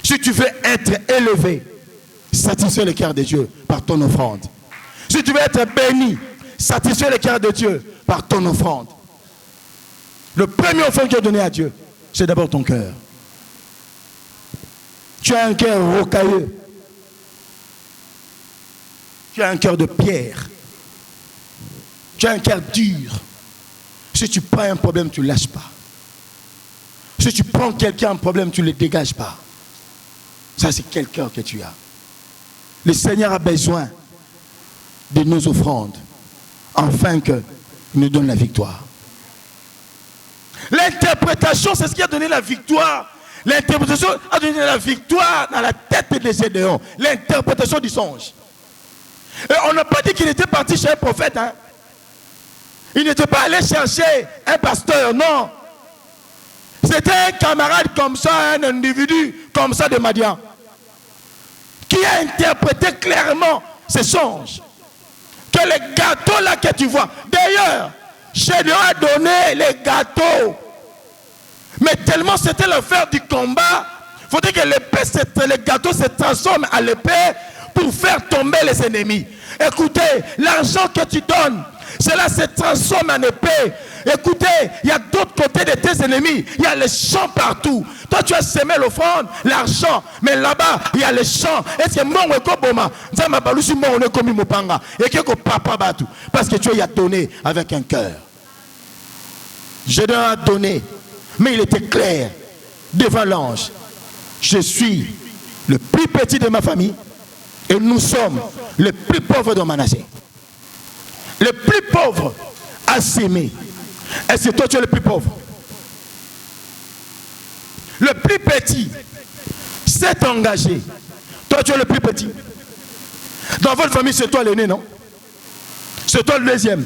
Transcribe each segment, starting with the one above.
Si tu veux être élevé, satisfais le cœur de Dieu par ton offrande. Si tu veux être béni, satisfais le cœur de Dieu par ton offrande. Le premier offrande que tu as donné à Dieu, c'est d'abord ton cœur. Tu as un cœur rocailleux. Tu as un cœur de pierre. Tu as un cœur dur. Si tu prends un problème, tu ne lâches pas. Si tu prends quelqu'un un problème, tu ne le dégages pas. Ça, c'est quel cœur que tu as. Le Seigneur a besoin de nos offrandes, afin qu'il nous donne la victoire. L'interprétation, c'est ce qui a donné la victoire. L'interprétation a donné la victoire dans la tête de Gédéon. L'interprétation du songe. Et on n'a pas dit qu'il était parti chez un prophète. Hein. Il n'était pas allé chercher un pasteur, non. C'était un camarade comme ça, un individu comme ça de Madian, qui a interprété clairement ces songes. Que les gâteaux là que tu vois, d'ailleurs, Gédéon a donné les gâteaux. Mais tellement c'était l'affaire du combat, il faudrait que les gâteaux se transforment à l'épée pour faire tomber les ennemis. Écoutez, l'argent que tu donnes, cela se transforme en épée. Écoutez, il y a d'autres côtés de tes ennemis. Il y a les champs partout. Toi, tu as semé l'offrande, l'argent. Mais là-bas, il y a les champs. Est-ce que mon ekoboma, nzamba balusi mon ekomi mopanga, et que papa batu, parce que tu as donné avec un cœur. Gédéon a donné, mais il était clair devant l'ange. Je suis le plus petit de ma famille, et nous sommes les plus pauvres de Manassé. Le plus pauvre a s'aimé. Est-ce que toi tu es le plus pauvre? Le plus petit s'est engagé. Toi tu es le plus petit. Dans votre famille, c'est toi l'aîné, non? C'est toi le deuxième.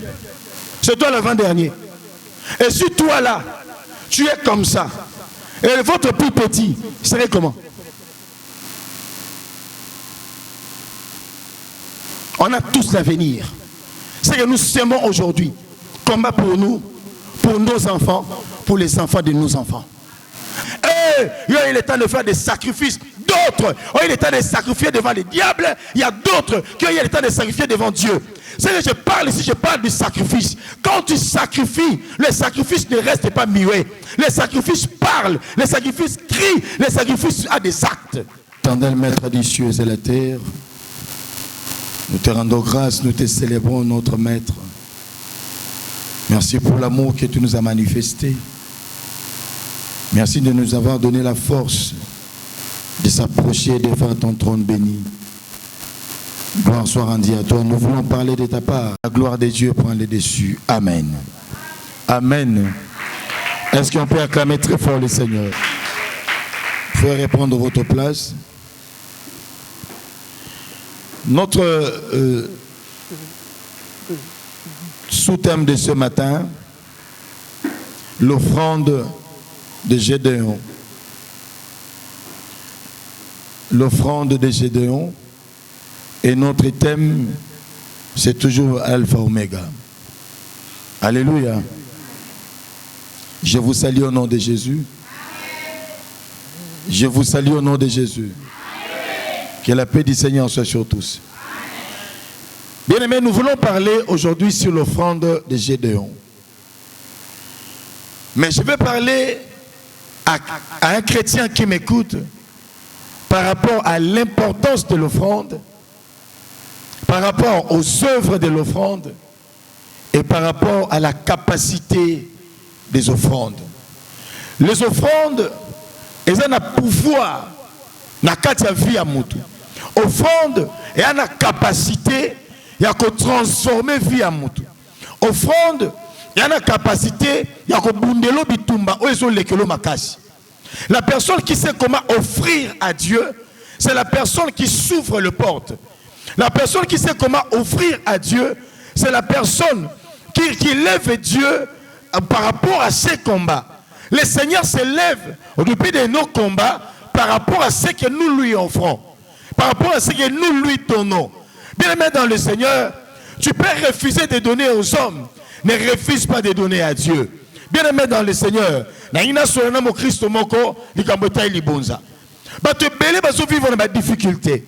C'est toi l'avant-dernier. Et si toi là, tu es comme ça, et votre plus petit serait comment? On a tous l'avenir. C'est que nous semons aujourd'hui. Combat pour nous, pour nos enfants, pour les enfants de nos enfants. Et il est temps de faire des sacrifices. D'autres, il est temps de sacrifier devant les diables. Il y a d'autres qui ont le temps de sacrifier devant Dieu. C'est que je parle ici, je parle du sacrifice. Quand tu sacrifies, le sacrifice ne reste pas muet. Le sacrifice parle, le sacrifice crie, le sacrifice a des actes. Éternel Maître des cieux et la terre, nous te rendons grâce, nous te célébrons, notre Maître. Merci pour l'amour que tu nous as manifesté. Merci de nous avoir donné la force de s'approcher devant ton trône béni. Gloire soit rendue à toi. Nous voulons parler de ta part. La gloire de Dieu prend le dessus. Amen. Amen. Est-ce qu'on peut acclamer très fort le Seigneur? Vous pouvez reprendre votre place. Notre sous-thème de ce matin, l'offrande de Gédéon. L'offrande de Gédéon. Et notre thème, c'est toujours Alpha Oméga. Alléluia. Je vous salue au nom de Jésus. Je vous salue au nom de Jésus. Que la paix du Seigneur soit sur tous. Bien-aimés, nous voulons parler aujourd'hui sur l'offrande de Gédéon. Mais je vais parler à un chrétien qui m'écoute par rapport à l'importance de l'offrande, par rapport aux œuvres de l'offrande et par rapport à la capacité des offrandes. Les offrandes, elles ont un pouvoir dans la vie à mutu. Offrande, et a une capacité de transformer la vie à mutu. Offrande, il y a une capacité de bundelo bitumba oezo lekelo makasi. La personne qui sait comment offrir à Dieu, c'est la personne qui s'ouvre les portes. La personne qui sait comment offrir à Dieu, c'est la personne qui lève Dieu par rapport à ses combats. Le Seigneur se lève au début de nos combats par rapport à ce que nous lui offrons, par rapport à ce que nous lui donnons. Bien aimé dans le Seigneur, tu peux refuser de donner aux hommes, ne refuse pas de donner à Dieu. Bien aimé dans le Seigneur, vivre dans des difficultés.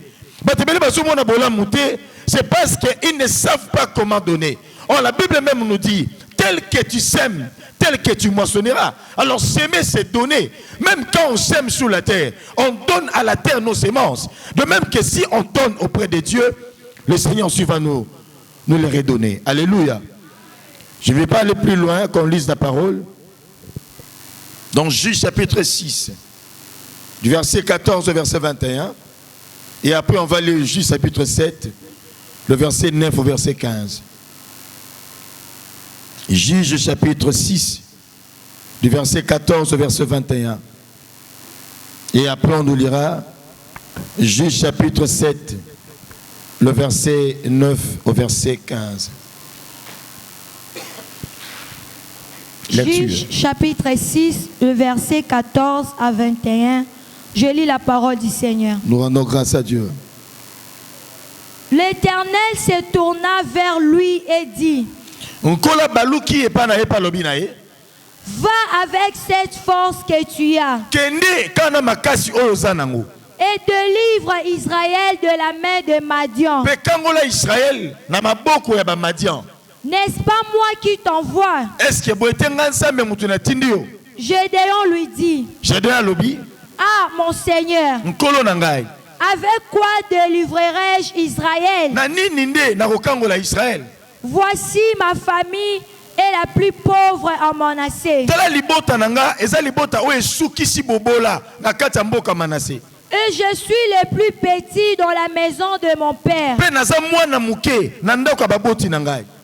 C'est parce qu'ils ne savent pas comment donner. Or, la Bible même nous dit, tel que tu sèmes, tel que tu moissonneras. Alors, s'aimer, c'est donner. Même quand on sème sur la terre, on donne à la terre nos semences. De même que si on donne auprès de Dieu, le Seigneur ensuite va nous les redonner. Alléluia. Je ne vais pas aller plus loin qu'on lise la parole. Dans Juge chapitre 6, du verset 14 au verset 21. Et après, on va aller Juge chapitre 7, le verset 9 au verset 15. Juge chapitre 6, du verset 14 au verset 21. Et après, on nous lira Juge chapitre 7, le verset 9 au verset 15. Juge chapitre 6, le verset 14 à 21. Je lis la parole du Seigneur. Nous rendons grâce à Dieu. L'Éternel se tourna vers lui et dit: Va avec cette force que tu as et délivre Israël de la main de Madian. N'est-ce pas moi qui t'envoie? Gédéon lui dit: Ah, mon Seigneur, avec quoi délivrerai-je Israël? Voici ma famille est la plus pauvre en Manassé. Et je suis le plus petit dans la maison de mon père.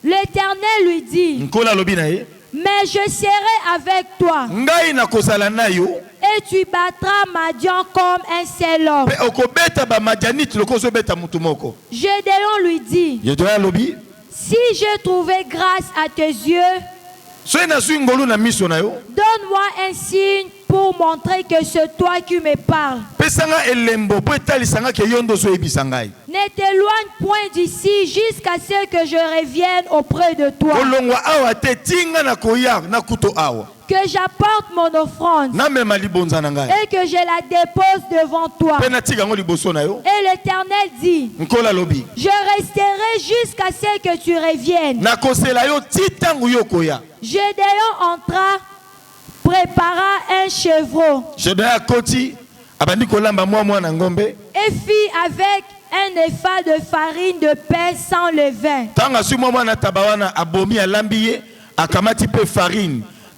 L'Éternel lui dit: mais je serai avec toi. Et tu battras Madian comme un seul homme. Gédéon lui dit: si j'ai trouvé grâce à tes yeux, donne-moi un signe pour montrer que c'est toi qui me parles. Ne t'éloigne point d'ici jusqu'à ce que je revienne auprès de toi. Que j'apporte mon offrande et que je la dépose devant toi. Et l'Éternel dit: je resterai jusqu'à ce que tu reviennes. Gédéon entra, prépara un chevreau et fit avec un épha de farine de pain sans levain.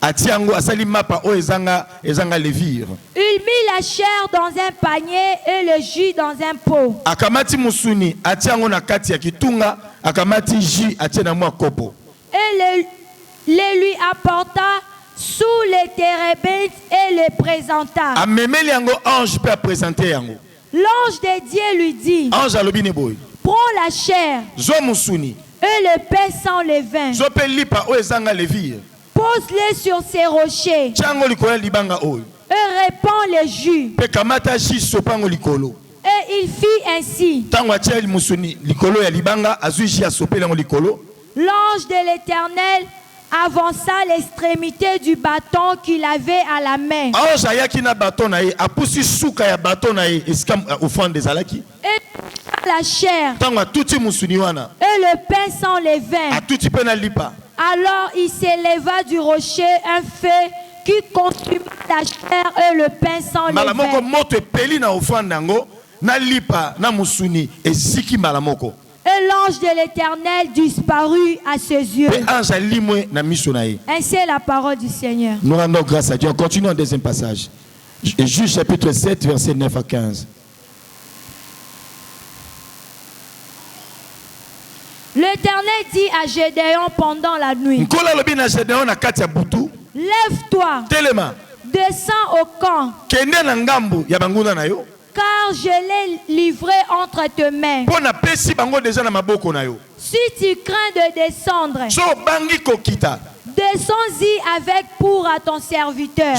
Il mit la chair dans un panier et le jus dans un pot. Et le lui apporta sous les térébintes et le présenta. L'ange de Dieu lui dit: prends la chair et le pain sans levain. Pose-les sur ces rochers et répands le jus. Et il fit ainsi. L'ange de l'Éternel avança l'extrémité du bâton qu'il avait à la main. Et la chair et le pain sans levain. Alors il s'éleva du rocher un feu qui consuma la chair et le pain sans levain. Et l'ange de l'Éternel disparut à ses yeux. Ainsi est la parole du Seigneur. Nous rendons grâce à Dieu. On continue en deuxième passage. Juge chapitre 7, verset 9 à 15. L'Éternel dit à Gédéon pendant la nuit: lève-toi, descends au camp, car je l'ai livré entre tes mains. Si tu crains de descendre, descends-y avec pour à ton serviteur.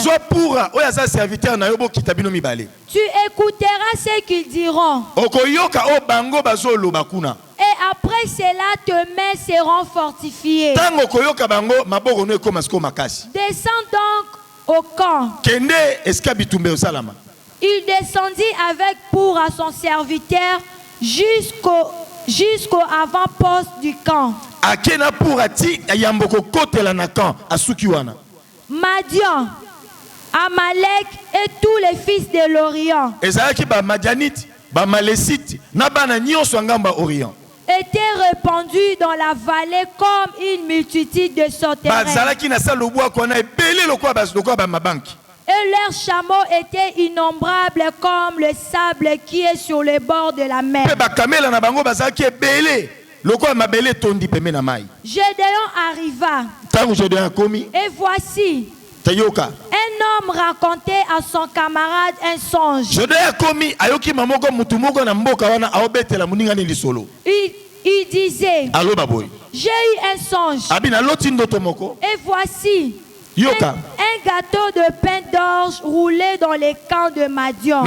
Tu écouteras ce qu'ils diront. Et après cela, tes mains seront fortifiées. Descends donc au camp. Il descendit avec pour à son serviteur jusqu'au avant-poste du camp. Akena pour ati yamboko kotela na camp asukiwana. Madian, Amalek et tous les fils de l'Orient. Ezalaki ba Madianite, ba Malécite, na bana nyonso ngamba Orient. Étaient répandus dans la vallée comme une multitude de sauterelles. Bazalaki na saloboa kona ebele lokwa ba mabanki. Et leurs chameaux étaient innombrables comme le sable qui est sur les bords de la mer. Gédéon arriva. Et voici, un homme racontait à son camarade un songe. Il disait, j'ai eu un songe. Et voici, un gâteau de pain d'orge roulé dans les camps de Madian.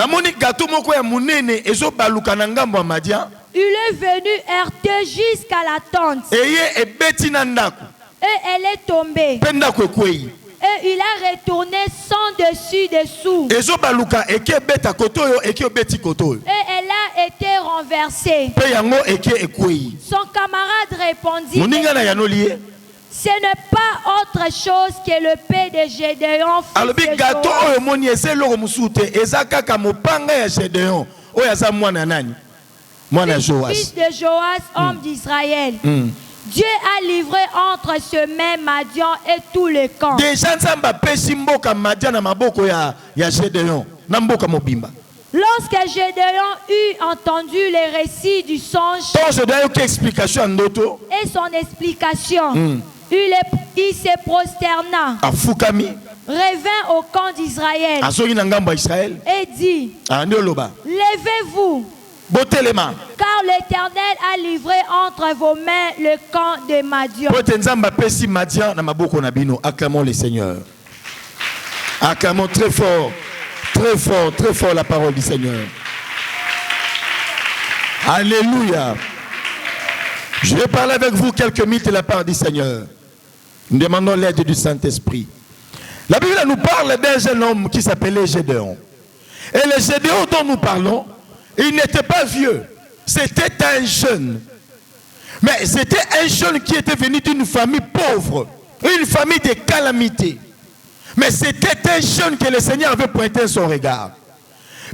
Il est venu heurter jusqu'à la tente. Et elle est tombée. Et il a retourné sans dessus-dessous. Et elle a été renversée. Son camarade répondit, ce n'est pas autre chose que le pain de Gédéon, fils de Joas, homme d'Israël. Dieu a livré entre ce même Madian et tous les camps. Lorsque Gédéon eut entendu les récits du songe et son explication, il se prosterna, revint au camp d'Israël et dit, levez-vous, car l'Éternel a livré entre vos mains le camp de Madian. Acclamons le Seigneur. Acclamons très fort la parole du Seigneur. Alléluia. Je vais parler avec vous quelques minutes de la part du Seigneur. Nous demandons l'aide du Saint-Esprit. La Bible nous parle d'un jeune homme qui s'appelait Gédéon. Et le Gédéon dont nous parlons, il n'était pas vieux, c'était un jeune. Mais c'était un jeune qui était venu d'une famille pauvre, une famille de calamités. Mais c'était un jeune que le Seigneur avait pointé son regard.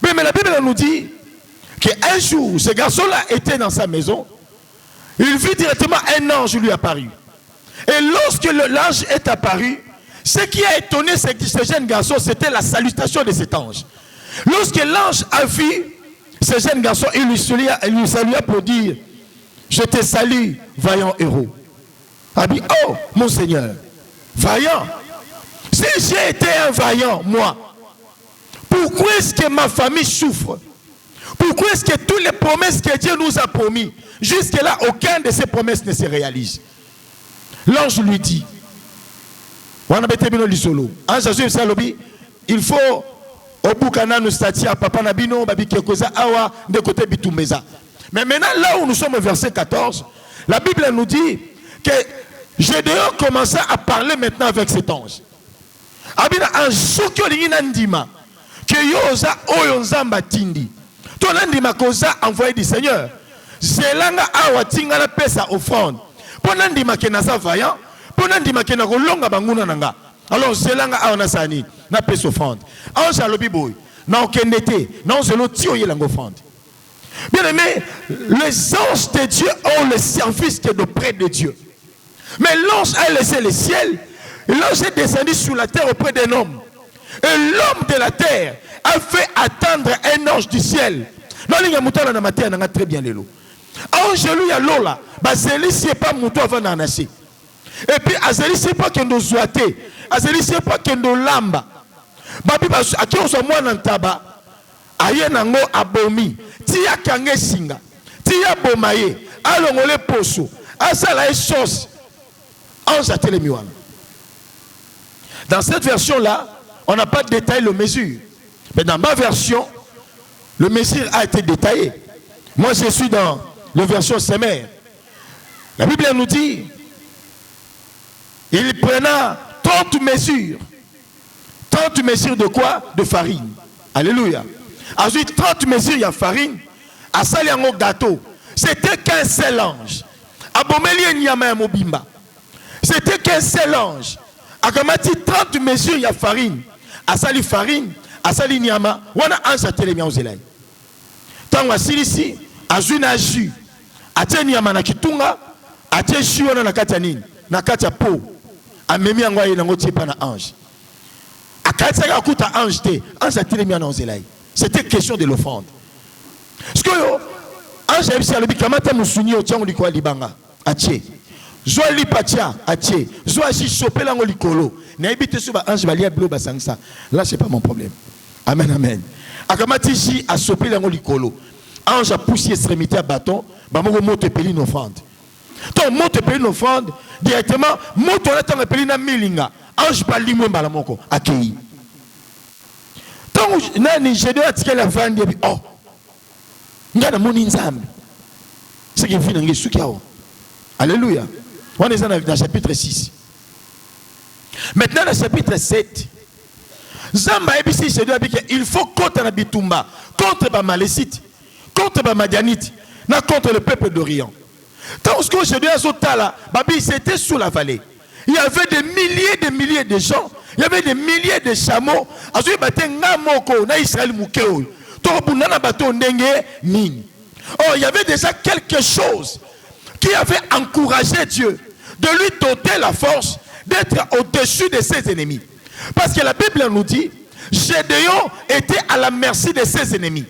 Mais la Bible nous dit qu'un jour, ce garçon-là était dans sa maison. Il vit directement un ange lui apparu. Et lorsque l'ange est apparu, ce qui a étonné ce jeune garçon, c'était la salutation de cet ange. Lorsque l'ange a vu ce jeune garçon, il lui salua pour dire, je te salue, vaillant héros. Il a dit, oh mon Seigneur, vaillant. Si j'ai été un vaillant, moi, pourquoi est-ce que ma famille souffre? Pourquoi est-ce que toutes les promesses que Dieu nous a promis, jusque-là, aucune de ces promesses ne se réalise? L'ange lui dit, il faut au Bukana nous statia papa nabino babi kekoza awa de côté bitumeza. Mais maintenant là où nous sommes au verset 14, la Bible nous dit que Gédéon commença à parler maintenant avec cet ange. Abina un sokyo lingina ndima que yoza oyo nzamba tindi. Ton ndima koza envoyé du Seigneur. Zelanga awa tingala pesa offrande. Pona ndima ke naza vaillant, pona ndima ke na kolonga banguna nanga. Alors zelanga awa nasani na pesa offrande. Ange alobi boy, na okendete, na zelo tio yelango offrande. Bien aimé, les anges de Dieu ont le service qui est auprès de Dieu. Mais l'ange a laissé le ciel, l'ange est descendu sur la terre auprès d'un homme. Et l'homme de la terre a fait attendre un ange du ciel. Non, il y a très bien les lots. Ange lui a lola, bazeli c'est pas mouton avant d'anacher. Et puis azeli c'est pas que nous zoité, azeli c'est pas que nous lamba. Babi a qui on soit moi dans tabac, aye nango abomi, tia kange singa, tia bomaye, alongole poso, asala sauce. Ange a télémiwan. Dans cette version-là, on n'a pas détaillé le mesure. Mais dans ma version, le mesure a été détaillé. Moi, je suis dans la version Semer. La Bible nous dit, il prena 30 mesures. 30 mesures de quoi? De farine. Alléluia. a eu 30 mesures de farine, a sali un gâteau. C'était qu'un seul ange. Abomeli nyama mobimba. C'était qu'un seul ange. A kamati 30 mesures de farine, a sali farine, a sali nyama, wana ange a télémia aux élèves. Tant a silisi, a eu na jus, a té nyama na kitunga, a té jus wana na katanine, na katia po, a memi angwa na ngoti pa na ange. A katia akuta ange te, ange a télémia aux élèves. C'était question de l'offrande. Parce que ange a dit à l'obicamata musuni au tiango likwa libanga, a tché. Zoa li patia, a tché. Zoa si chopé l'ango likolo. Na ebite sur ange valia blo basangsa. Là c'est pas mon problème. Amen, amen. Akamati si a chopé l'ango likolo. Ange a poussé extrémité à bâton, bah mon mot te peli une offrande. Ton mot te peli une offrande, directement, mot te l'attend peli na milinga. Ange pas limon balamoko, accueilli. Donc, nani j'ai dû attirer la vente de oh, ngana moni nzambe. C'est qui vient dans Sukiao. Alléluia. On est dans le chapitre 6. Maintenant, dans le chapitre 7, Zamba ebisi j'ai dû dire il faut contre la bitumba, contre les Malécites, contre les Madianites, contre le peuple d'Orient. Tant que j'ai dû là, Babi c'était sous la vallée. Il y avait des milliers de gens. Il y avait des milliers de chameaux. Oh, il y avait déjà quelque chose qui avait encouragé Dieu de lui doter la force d'être au-dessus de ses ennemis. Parce que la Bible nous dit, Gédéon était à la merci de ses ennemis.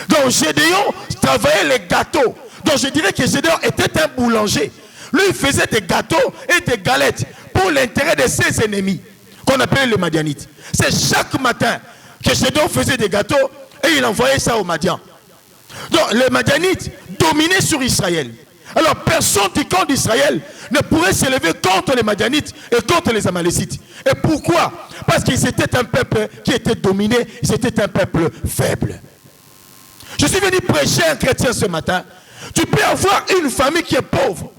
Donc Gédéon travaillait les gâteaux. Donc je dirais que Gédéon était un boulanger. Lui, il faisait des gâteaux et des galettes pour l'intérêt de ses ennemis, qu'on appelle les Madianites. C'est chaque matin que Gédéon faisait des gâteaux et il envoyait ça aux Madians. Donc les Madianites dominaient sur Israël. Alors personne du camp d'Israël ne pourrait s'élever contre les Madianites et contre les Amalécites. Et pourquoi? Parce qu'ils étaient un peuple qui était dominé, ils étaient un peuple faible. Je suis venu prêcher un chrétien ce matin. Tu peux avoir une famille qui est pauvre.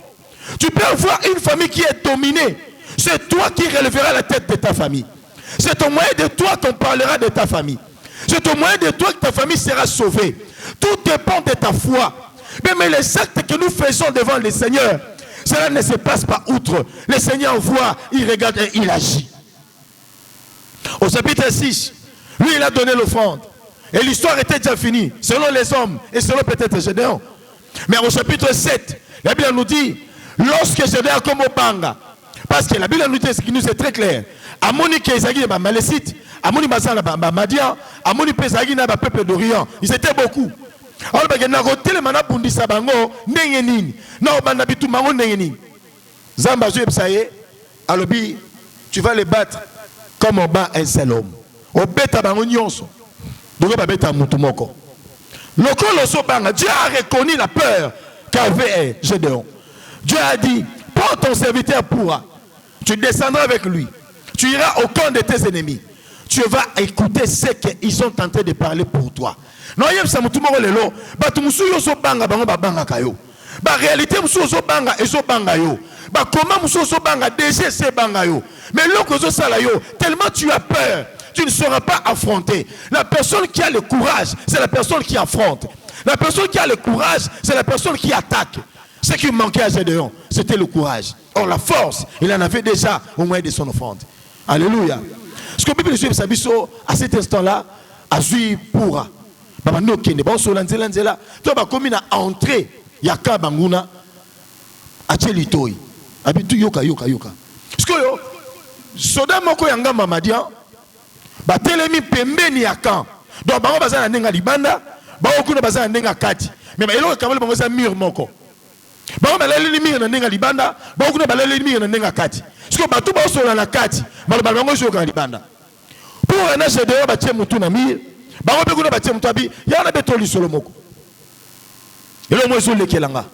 Tu peux avoir une famille qui est dominée. C'est toi qui relèveras la tête de ta famille. C'est au moyen de toi qu'on parlera de ta famille. C'est au moyen de toi que ta famille sera sauvée. Tout dépend de ta foi. Mais les actes que nous faisons devant le Seigneur, cela ne se passe pas outre. Le Seigneur voit, il regarde et il agit. Au chapitre 6, lui il a donné l'offrande. Et l'histoire était déjà finie, selon les hommes et selon peut-être Gédéon. Mais au chapitre 7, la Bible nous dit, lorsque Gédéon comme au banga, parce que la Bible nous dit ce qui nous est très clair, Amoni Kezagi ba Malécite, Amoni Basana ba Madian, Amoni Pesagi na ba peuple d'Orient, ils étaient beaucoup. Alors ben na hôtel mana bundisa bango ndenge nini, na banda bitu mango ndenge nini. Zamba zo epsaye, alobi tu vas les battre comme on bat un seul homme. Au beta bango nyonso. Donc ba beta mutu moko. Lokolo so banga, Dieu a reconnu la peur qu'avait Gédéon. Dieu a dit, prends ton serviteur pourra. Tu descendras avec lui. Tu iras au camp de tes ennemis. Tu vas écouter ce qu'ils sont en train de parler pour toi. Non, il y a ça mutu moko lelo, ba tumusu yo so banga bango ba banga kayo. Ba réalité musu so banga et so banga yo. Ba comment musu so banga déjà c'est banga yo. Mais loko so sala yo, tellement tu as peur, tu ne seras pas affronté. La personne qui a le courage, c'est la personne qui affronte. La personne qui a le courage, c'est la personne qui attaque. Ce qui manquait à Gédéon, c'était le courage. Or la force, il en avait déjà au moyen de son offrande. Alléluia. Ce que la Bible dit, c'est à cet instant-là, à Zui pourra. Babano kende, bon so lanzela nzela, to ba komi na entrée ya ka banguna acheli toyi. Abitu yoka. Parce que yo soda moko yanga Madian, ba telemi pembeni ya kan. Donc bango bazana ndenga libanda, bango kuna bazana ndenga kati. Mais ba eloko kamala bango za mur moko. Bango baleli mur na ndenga libanda, bango kuna baleli mur na ndenga kati. Parce que batu ba so na kati, bango yoka libanda. Pour un âge de ba tie mutu na mur. Bango pe kuna batie mutabi ya na beto lisolo moko. Elo mwezo lekelanga.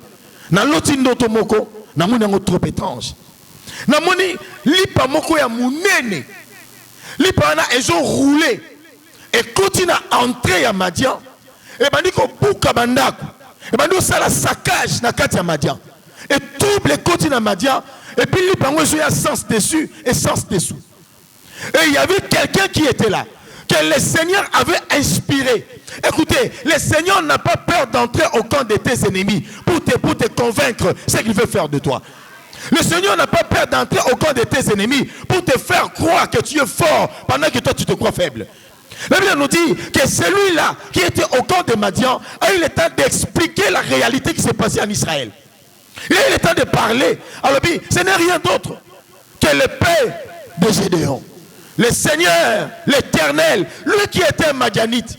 Na loti ndoto moko na muni ngo trop étrange. Na moni lipa moko ya munene. Lipa na ezo rouler et continue à entrer ya Madian. Et bandi ko buka bandako. Et bandi sala saccage na kati ya Madian. Et trouble les continue à Madian et puis lipa ngo ezo ya sens dessus et sens dessous. Et il y avait quelqu'un qui était là. que le Seigneur avait inspiré. Écoutez, le Seigneur n'a pas peur d'entrer au camp de tes ennemis pour te convaincre ce qu'il veut faire de toi. Le Seigneur n'a pas peur d'entrer au camp de tes ennemis pour te faire croire que tu es fort pendant que toi tu te crois faible. La Bible nous dit que celui-là qui était au camp de Madian a eu le temps d'expliquer la réalité qui s'est passée en Israël. Il a eu le temps de parler. Alors, ce n'est rien d'autre que le père de Gédéon. Le Seigneur, l'Éternel, lui qui était un Madianite.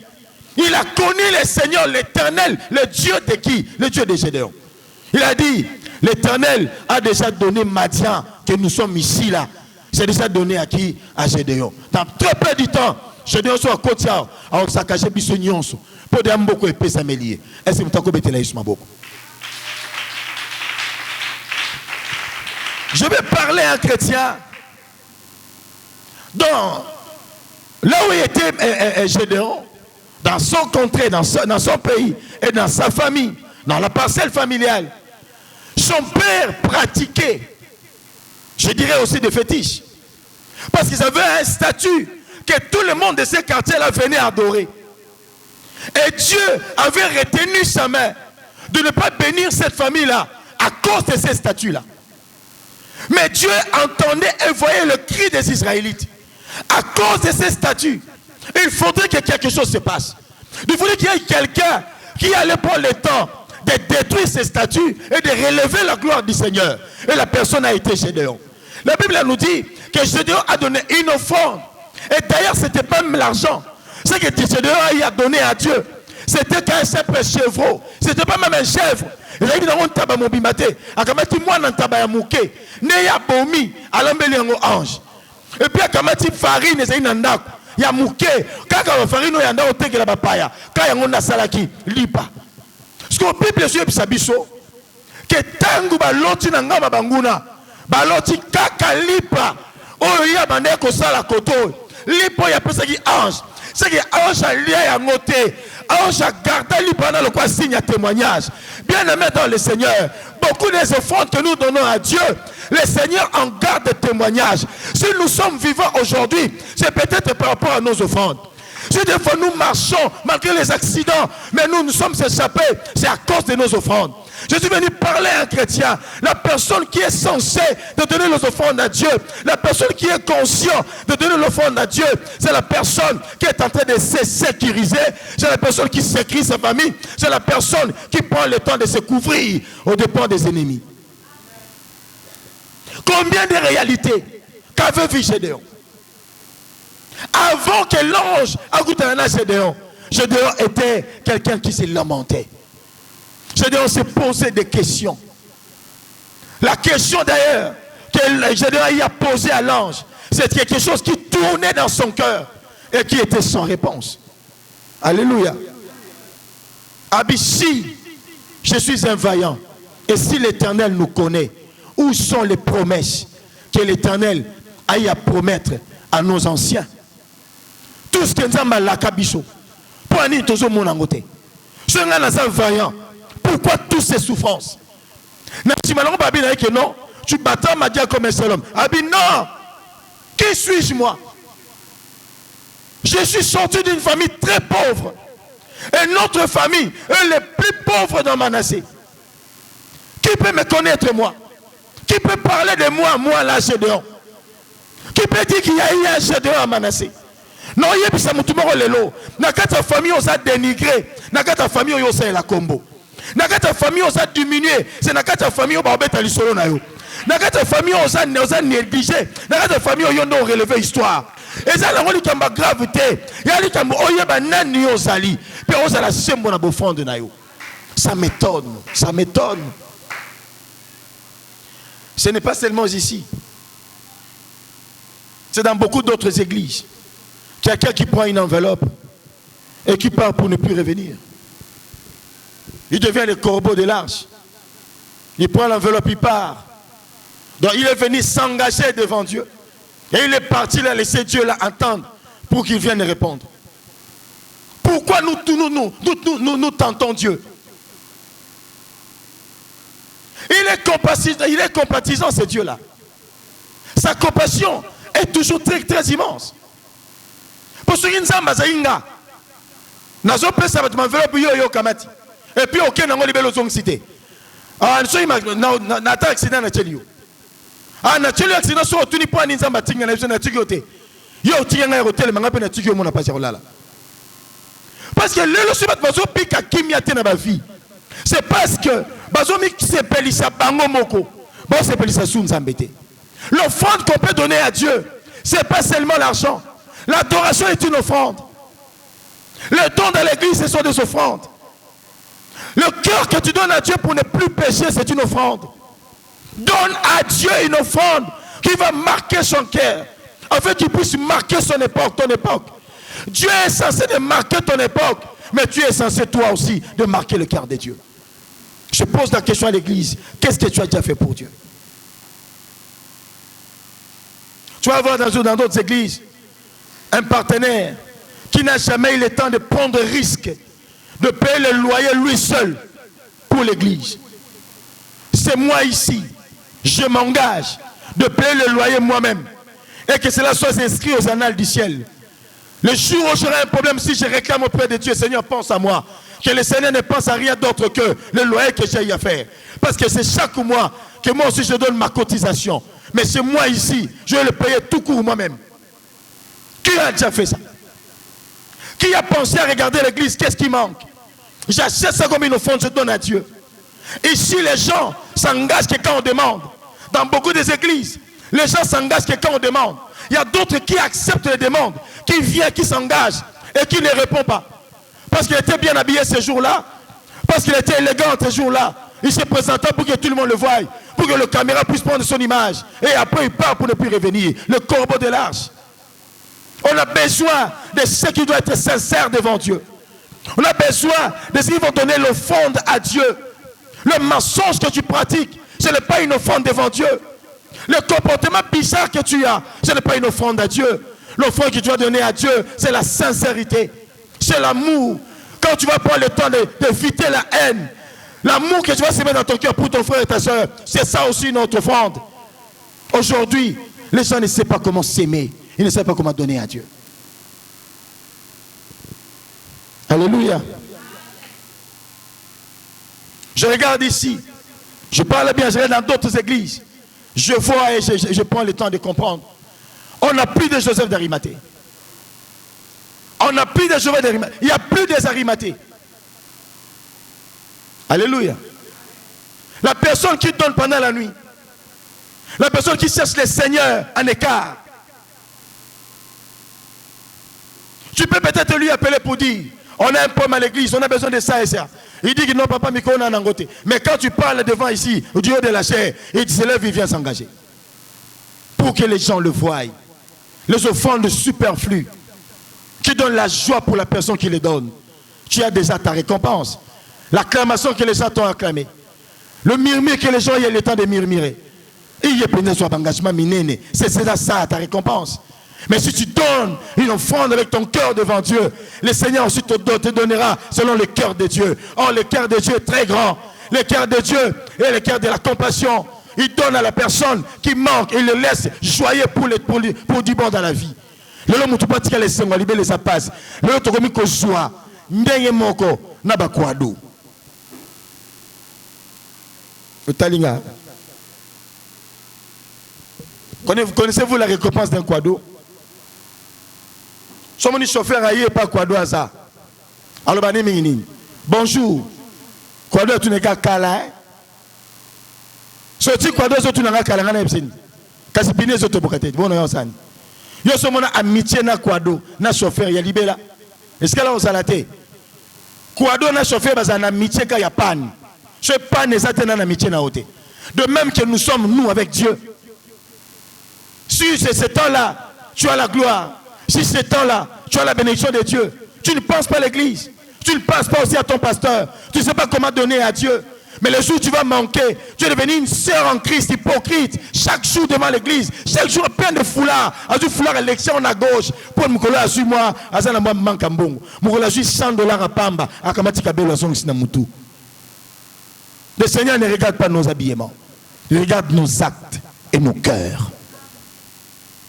Il a connu le Seigneur, l'Éternel, le Dieu de qui? Le Dieu de Gédéon. Il a dit, l'Éternel a déjà donné Madian, que nous sommes ici là. C'est déjà donné à qui? À Gédéon. Dans très peu de temps, Gédéon soit à côté, alors ça cache bisognon. Pour dire beaucoup épais, ça m'est lié. Est-ce que vous avez été là, beaucoup? Je vais parler à un chrétien là où il était Gédéon, dans son contrée, dans son pays et dans sa famille, dans la parcelle familiale. Son père pratiquait, je dirais aussi des fétiches, parce qu'ils avaient un statut que tout le monde de ces quartiers-là venait adorer. Et Dieu avait retenu sa main de ne pas bénir cette famille-là à cause de ces statuts-là. Mais Dieu entendait et voyait le cri des Israélites. À cause de ces statuts, il faudrait que quelque chose se passe. Il faudrait qu'il y ait quelqu'un qui allait prendre le temps de détruire ces statuts et de relever la gloire du Seigneur. Et la personne a été Gédéon. La Bible nous dit que Gédéon a donné une offrande. Et d'ailleurs, ce n'était pas même l'argent. Ce que Gédéon a donné à Dieu, c'était qu'un simple chevreau. Ce n'était pas même un chèvre. Il a dit dans mon tabac mobimate, akamati moi dans tabac ya mouké, ne ya bomi, alambeli yango ange. Et puis akamati farine ezali na ndako ya mouké, kaka farine ya ndako tekela bapaya, ka yango na salaki lipa. Ce que Bible sur biso que tangu baloti na ngama banguna, baloti kaka lipa. Oyo ya bande ko sala koto, lipo ya pesa ki ange. C'est que ange a lié à noter, ange a gardé libre dans le quoi signe à témoignage. Bien aimé dans le Seigneur, beaucoup des offrandes que nous donnons à Dieu, le Seigneur en garde témoignage. Si nous sommes vivants aujourd'hui, c'est peut-être par rapport à nos offrandes. Si des fois nous marchons malgré les accidents, mais nous nous sommes échappés, c'est à cause de nos offrandes. Je suis venu parler à un chrétien, la personne qui est censée de donner les offrandes à Dieu, la personne qui est consciente de donner l'offrande à Dieu, c'est la personne qui est en train de se sécuriser, c'est la personne qui sécurise sa famille, c'est la personne qui prend le temps de se couvrir aux dépens des ennemis. Combien de réalités qu'avait vu Gédéon? Avant que l'ange agoute à Gédéon, Gédéon était quelqu'un qui s'est lamenté. Gédéon s'est posé des questions. La question d'ailleurs que Gédéon a posée à l'ange, c'est quelque chose qui tournait dans son cœur et qui était sans réponse. Alléluia. Si je suis un vaillant et si l'Éternel nous connaît, où sont les promesses que l'Éternel a à promettre à nos anciens? Tout ce que nous avons là, Kabiso, pour aller toujours mon angoté. Je suis un vaillant. Pourquoi toutes ces souffrances? Non, tu bats ma dia comme un seul homme. Abi non. Qui suis-je moi? Je suis sorti d'une famille très pauvre. Et notre famille est les plus pauvres dans Manassé. Qui peut me connaître moi? Qui peut parler de moi là, Gédéon? Qui peut dire qu'il y a eu un Gédéon à Manassé? Non, il y a plus de tout le monde. Dans ta famille, on a dénigré. Dans ta famille, on a la combo. Dans ta famille, on a diminué. C'est dans ta famille, on a battu les solos. Dans ta famille, on a négligé. Dans ta famille, on a relevé l'histoire. Et ça, on a une gravité. Il y a une sali. Puis on a la symbole de fond de naïo. Ça m'étonne. Ça m'étonne. Ce n'est pas seulement ici. C'est dans beaucoup d'autres églises. Quelqu'un qui prend une enveloppe et qui part pour ne plus revenir. Il devient le corbeau de l'arche. Il prend l'enveloppe, il part. Donc il est venu s'engager devant Dieu. Et il est parti là, laisser Dieu là entendre pour qu'il vienne répondre. Pourquoi nous tentons Dieu? Il est compatissant, ce Dieu-là. Sa compassion est toujours très, très immense. Pour ce qui est Zamba Zainga, Nazo pesa bat m'enveloppe yo kamati. Et puis aucun n'ango libelo zong cité. Ah, na ta accident na tchelio. Ah, na tchelio accident so tuni po ni Zamba tinga na tcheliote. Yo tinga na hotel manga pe na tchelio mona pas lala. Parce que le subat bazo pika kimia te na ba vie. C'est parce que bazo mi se pelisa bango moko. Bon se pelisa sou Nzambete. L'offrande qu'on peut donner à Dieu, c'est pas seulement l'argent. L'adoration est une offrande. Le don dans l'église, ce sont des offrandes. Le cœur que tu donnes à Dieu pour ne plus pécher, c'est une offrande. Donne à Dieu une offrande qui va marquer son cœur, afin qu'il puisse marquer son époque, ton époque. Dieu est censé de marquer ton époque, mais tu es censé toi aussi de marquer le cœur de Dieu. Je pose la question à l'église, qu'est-ce que tu as déjà fait pour Dieu? Tu vas voir dans d'autres églises un partenaire qui n'a jamais eu le temps de prendre risque de payer le loyer lui seul pour l'église. C'est moi ici, je m'engage de payer le loyer moi-même et que cela soit inscrit aux annales du ciel. Le jour où j'aurai un problème, si je réclame auprès de Dieu, Seigneur, pense à moi. Que le Seigneur ne pense à rien d'autre que le loyer que j'ai à faire. Parce que c'est chaque mois que moi aussi je donne ma cotisation. Mais c'est moi ici, je vais le payer tout court moi-même. Qui a déjà fait ça? Qui a pensé à regarder l'église? Qu'est-ce qui manque? J'achète ça comme une offrande, je donne à Dieu. Ici, les gens s'engagent que quand on demande. Dans beaucoup des églises, les gens s'engagent que quand on demande. Il y a d'autres qui acceptent les demandes, qui viennent, qui s'engagent et qui ne répondent pas. Parce qu'il était bien habillé ce jour-là, parce qu'il était élégant ce jour-là. Il se présentait pour que tout le monde le voie, pour que le caméra puisse prendre son image. Et après, il part pour ne plus revenir. Le corbeau de l'arche. On a besoin de ceux qui doivent être sincères devant Dieu. On a besoin de ceux qui vont donner l'offrande à Dieu. Le mensonge que tu pratiques, ce n'est pas une offrande devant Dieu. Le comportement bizarre que tu as, ce n'est pas une offrande à Dieu. L'offrande que tu dois donner à Dieu, c'est la sincérité. C'est l'amour. Quand tu vas prendre le temps d'éviter la haine, l'amour que tu vas semer dans ton cœur pour ton frère et ta soeur, c'est ça aussi notre offrande. Aujourd'hui, les gens ne savent pas comment s'aimer. Ils ne savent pas comment donner à Dieu. Alléluia. Je regarde ici. Je parle bien, je regarde dans d'autres églises. Je vois et je prends le temps de comprendre. On n'a plus de Joseph d'Arimathée. On n'a plus de Joseph d'Arimathée. Il n'y a plus des Arimathées. Alléluia. La personne qui donne pendant la nuit. La personne qui cherche le Seigneur en écart. Tu peux peut-être lui appeler pour dire, on a un problème à l'église, on a besoin de ça et ça. Il dit que non, papa, mais qu'on a un côté. Mais quand tu parles devant ici, au Dieu de la chair, il se lève, il vient s'engager. Pour que les gens le voient. Les offrandes superflues, qui donnent la joie pour la personne qui les donne. Tu as déjà ta récompense. L'acclamation que les gens t'ont acclamé. Le murmure que les gens aient le temps de murmurer. Il y a plein de engagement minéné. C'est ça ta récompense. Mais si tu donnes une offrande avec ton cœur devant Dieu, le Seigneur ensuite te donnera selon le cœur de Dieu. Or, le cœur de Dieu est très grand. Le cœur de Dieu est le cœur de la compassion. Il donne à la personne qui manque, il le laisse joyeux pour du bon dans la vie. Lelo mutu patika le sengo libele sa passe. Lelo tokomi ko joie ndenge moko na bakwado. Otalinga. Connaissez-vous la récompense d'un quado? Sommes-nous chauffeurs aïe pas quado à ça. Alors bani mingini. Bonjour. Quado tu n'es qu'à kala. Soti quado tu n'as qu'à kala ngana epsini. Kasi pine zo to bokate. Bon non san. Yo somona amitié na quado na chauffeur ya libela. Est-ce que là on salate? Quado na chauffeur bazana amitié ka ya panne. Ce panne ezate na amitié na ote. De même que nous sommes nous avec Dieu. Si c'est ce temps-là, tu as la gloire. Si c'est ce temps-là, tu as la bénédiction de Dieu. Tu ne penses pas à l'église. Tu ne penses pas aussi à ton pasteur. Tu ne sais pas comment donner à Dieu. Mais le jour où tu vas manquer, tu es devenu une sœur en Christ, hypocrite. Chaque jour devant l'église, chaque jour plein de foulards. À du foulard élection à gauche. Pour me coller à sur moi, à ça, moi, manque un bon. Je coller juste $100 à Pamba. À Kamatika Belo Sinamutu. Le Seigneur ne regarde pas nos habillements. Il regarde nos actes et nos cœurs.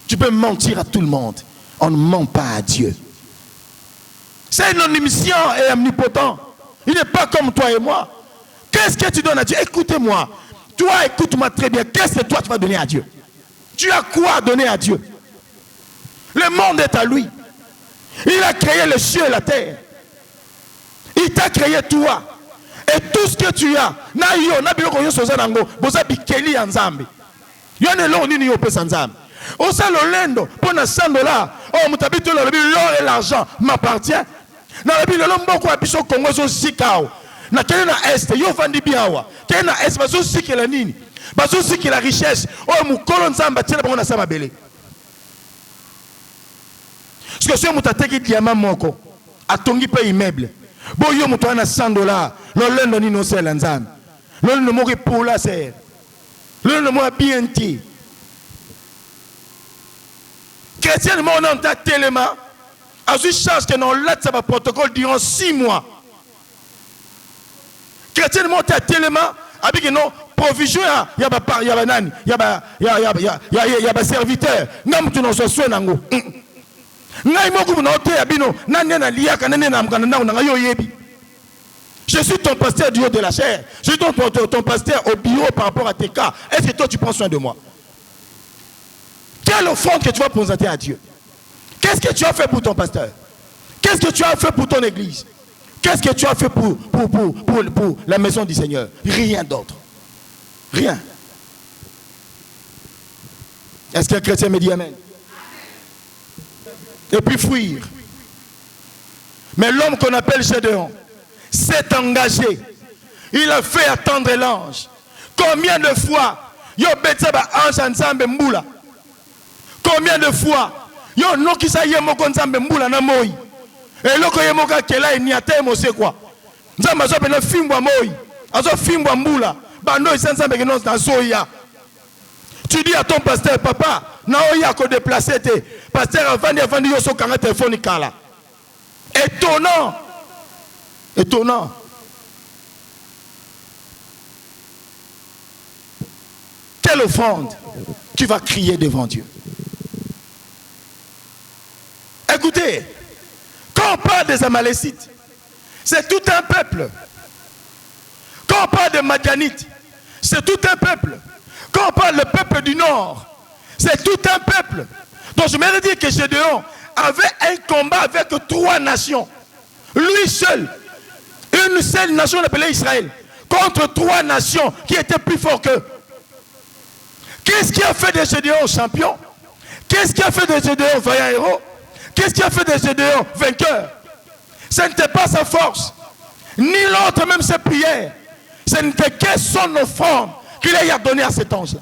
Tu peux mentir à tout le monde. On ne ment pas à Dieu. C'est un omniscient et omnipotent. Il n'est pas comme toi et moi. Qu'est-ce que tu donnes à Dieu? Écoutez-moi. Toi, écoute-moi très bien. Qu'est-ce que toi tu vas donner à Dieu? Tu as quoi à donner à Dieu? Le monde est à lui. Il a créé le ciel et la terre. Il t'a créé toi. Et tout ce que tu as, na yo, na bilo koyo soza nango, boza bikeli ya nzambe. Yo ne lo nini yo pesa nzambe. Osa lo lendo, pona $100. Oh, mutabito lo bi l'or et l'argent m'appartient. Na bi lo mboko abiso Congo zo sikao. Na kele na est, yo fandi biawa. Kele na est bazo sikela nini? Bazo sikela richesse. Oh, mukolo nzamba tiela bango na sama bele. Parce que si on t'a dit diamant moko, a tongi pa immeuble. Bon yo muto na $100. Lo lendo ni no sela nzambe. Lo lendo mo pour la serre. Lo lendo mo bien ti. Chrétien mo on t'a tellement a eu charge que non là ça va protocole durant 6 mois. Chrétien mo t'a tellement avec non provision ya ba nani, ya ba serviteur. Ngam tu no so so nango. Je suis ton pasteur du haut de la chair. Je suis ton pasteur au bureau par rapport à tes cas. Est-ce que toi tu prends soin de moi? Quelle offrande que tu vas présenter à Dieu? Qu'est-ce que tu as fait pour ton pasteur? Qu'est-ce que tu as fait pour ton église? Qu'est-ce que tu as fait pour la maison du Seigneur? Rien d'autre. Rien. Est-ce qu'un chrétien me dit amen? Et puis fuir. Mais l'homme qu'on appelle Gédéon s'est engagé. Il a fait attendre l'ange. Combien de fois yo betsaba ange nzambe mbula? Combien de fois yo no kisa yemoko nzambe mbula na moi? Et loko yemoka kela eniate mo c'est quoi? Nzambe azo bena fimbwa moi. Azo fimbwa mbula. Bando nzambe kenon na soya. Tu dis à ton pasteur, papa, non, il y a qu'à déplacer tes pasteur avant de yo so kanga téléphone kala. Étonnant. Étonnant. Quelle offrande tu vas crier devant Dieu. Écoutez, quand on parle des Amalécites, c'est tout un peuple. Quand on parle des Madianites, c'est tout un peuple. Quand on parle du peuple du Nord, c'est tout un peuple. Donc je me dis que Gédéon avait un combat avec 3 nations. Lui seul, une seule nation appelée Israël, contre 3 nations qui étaient plus forts qu'eux. Qu'est-ce qui a fait de Gédéon champion? Qu'est-ce qui a fait de Gédéon vaillant héros? Qu'est-ce qui a fait de Gédéon vainqueur? Ce n'était pas sa force, ni l'autre, même ses prières. Ce n'était que son offrande qu'il a donné à cet ange-là.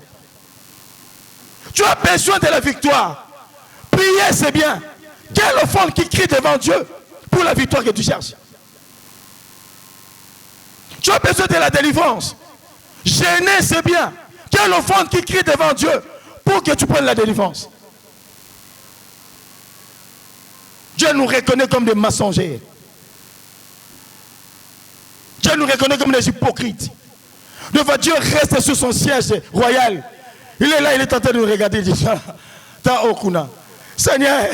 Tu as besoin de la victoire. Prier, c'est bien. Quelle offrande qui crie devant Dieu pour la victoire que tu cherches? Tu as besoin de la délivrance. Gêner, c'est bien. Quelle offrande qui crie devant Dieu pour que tu prennes la délivrance? Dieu nous reconnaît comme des mensongers. Dieu nous reconnaît comme des hypocrites. Devant Dieu reste sur son siège royal. Il est là, il est en train de nous regarder. Il dit, Seigneur,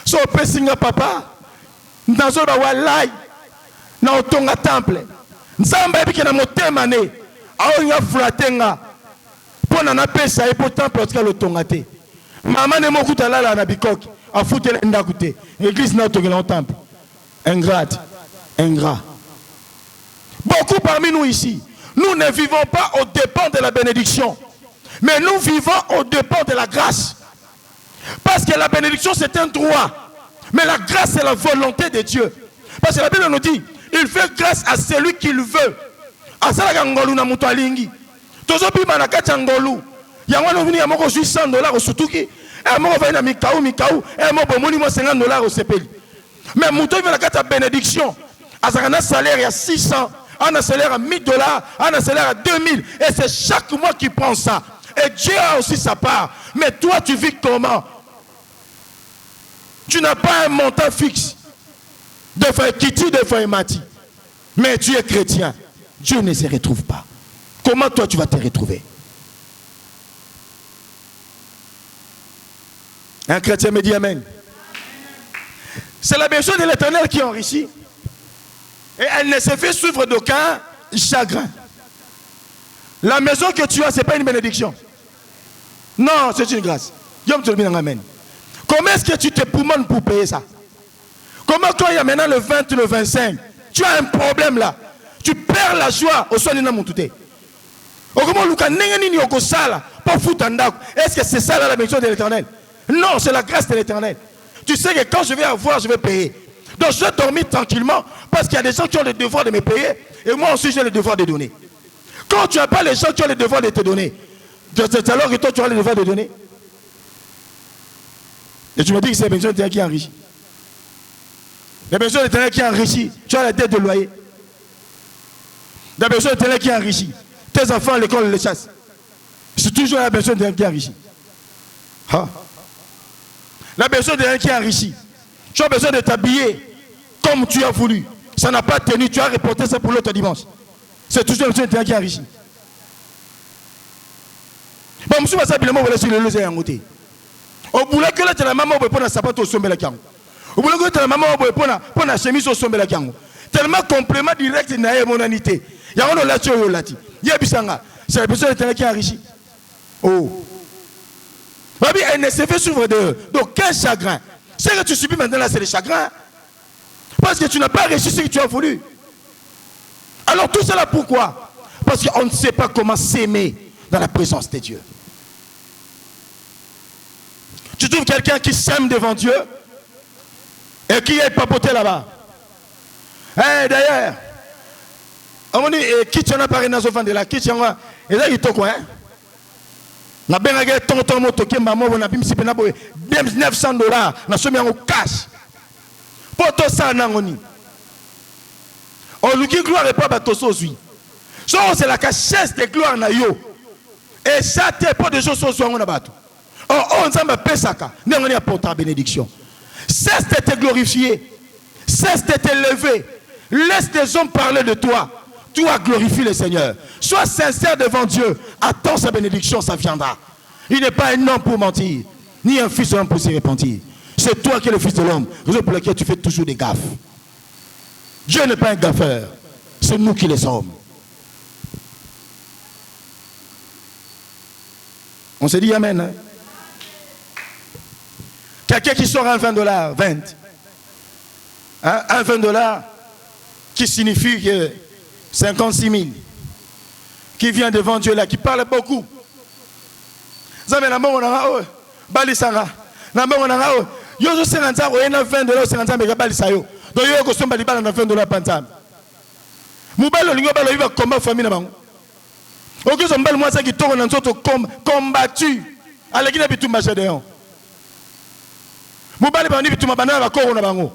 so pesinga papa, nazo ba walai, na otonga temple. Nzamba ebiki na motema ne, ao nga flatenga. Pona na pesa e po temple otika lotonga te. Mama ne mokuta lala na bikoki, afutela ndaku te. Église na otongela au temple. Ingrat, ingrat. Beaucoup parmi nous ici, nous ne vivons pas aux dépens de la bénédiction, mais nous vivons aux dépens de la grâce. Parce que la bénédiction c'est un droit, mais la grâce c'est la volonté de Dieu. Parce que la Bible nous dit, il fait grâce à celui qu'il veut. Asala ngolu na mutu alingi. Tozo bima na kati ngolu. Yango no vini ya moko $800 osutuki. E moko va na mikau, e moko bomoni mo $50 osepeli. Mais mutu vina kati ya bénédiction. Asaka na salaire ya 600. On a salaire à $1000, on a salaire à 2000. Et c'est chaque mois qui prend ça. Et Dieu a aussi sa part. Mais toi, tu vis comment? Tu n'as pas un montant fixe. Des fois, Kiti, des fois, Mati. Mais tu es chrétien. Dieu ne se retrouve pas. Comment toi, tu vas te retrouver? Un chrétien me dit amen. C'est la bénédiction de l'Éternel qui enrichit. Et elle ne se fait souffrir d'aucun chagrin. La maison que tu as, ce n'est pas une bénédiction. Non, c'est une grâce. Comment est-ce que tu te poumones pour payer ça? Comment quand il y a maintenant le 20 ou le 25, tu as un problème là. Tu perds la joie au soin de Namoutoute. Est-ce que c'est ça la bénédiction de l'Éternel? Non, c'est la grâce de l'Éternel. Tu sais que quand je vais avoir, je vais payer. Donc je vais dormir tranquillement parce qu'il y a des gens qui ont le devoir de me payer et moi aussi j'ai le devoir de donner. Quand tu n'as pas les gens qui ont le devoir de te donner, c'est alors que toi tu as le devoir de donner. Et tu me dis que c'est la bénédiction de l'Éternel qui enrichit. La bénédiction de l'Éternel qui enrichit. Tu as la dette de loyer. La bénédiction de l'Éternel qui enrichit. Tes enfants à l'école les chassent. C'est toujours la bénédiction de l'Éternel qui enrichit. Ha. La bénédiction de l'Éternel qui enrichit. Tu as besoin de t'habiller comme tu as voulu. Ça n'a pas tenu, tu as reporté ça pour l'autre dimanche. C'est toujours la bénédiction de l'Éternel qui enrichit. Bon, je suis pas vous laissez le loser en côté. Au bout que là, tu as la maman pour la sapato au sommet de la canne. Au bout que tu as la maman pour la chemise au sommet de la canne. Tellement complément direct de la monanité. Il y a un lati au lati. Il y a bisanga. C'est la bénédiction de l'Éternel qui enrichit. Oh. Babi, elle ne se fait souffrir d'aucun chagrin. Ce que tu subis maintenant là, c'est le chagrin. Parce que tu n'as pas réussi ce que tu as voulu. Alors tout cela pourquoi? Parce qu'on ne sait pas comment s'aimer dans la présence de Dieu. Tu trouves quelqu'un qui s'aime devant Dieu et qui est papoté là-bas. Eh, d'ailleurs, on dit, qui t'en a parlé dans ce fan de là, qui t'en a, et là il te quoi, hein? Na benga tonton moto qui m'a montré na bimsi pena boy $900 na somme en cash. Poto ça nangoni. On lui dit gloire et pas bateau sozui. So c'est la cachesse de gloire na yo. Et ça t'es pas de choses sozui on a bateau. On s'en pesaka. Nangoni apporte la bénédiction. Cesse de te glorifier. Cesse de te lever. Laisse des hommes parler de toi. Toi, glorifie le Seigneur. Sois sincère devant Dieu. Attends sa bénédiction, ça viendra. Il n'est pas un homme pour mentir, ni un fils de l'homme pour se repentir. C'est toi qui es le fils de l'homme, raison pour laquelle tu fais toujours des gaffes. Dieu n'est pas un gaffeur. C'est nous qui le sommes. On se dit amen. Hein? Quelqu'un qui sort un $20, 20. Hein? Un $20 qui signifie que 56 000 qui vient devant Dieu là, qui parle beaucoup. Zame na mbongo na o bali sanga na mbongo na o yo zo senganza o ena $20 senganza meka bali sayo do yo ko somba libala na $20 pantam mubalo lingo balo iba combat famille na bango o ko somba moi ça qui toko na nzoto combattu aleki na bitumba gedeon mubali bani bituma banana ba koko na bango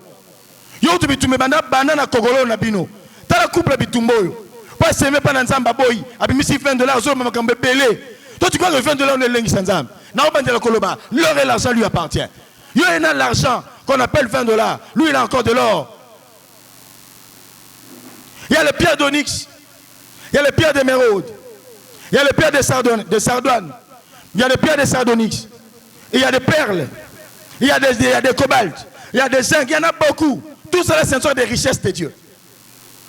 yo tu bitume banana kokolo na bino tala couple bitumboyo. Pas s'aimer pas dans Nzamba boy, abimisi $20 zo makambe belé. Toi tu crois que $20 ne lengi sanzam. Na obande la koloba, l'or et l'argent lui appartient. Yo il a l'argent qu'on appelle $20, lui il a encore de l'or. Il y a le pierre d'onyx, il y a le pierre d'émeraude, il y a le pierre de sardoine, il y a le pierre de sardonyx, il y a des perles, il y a des cobaltes, il y a des zinc, il y en a beaucoup. Tout cela ce sont des richesses de Dieu.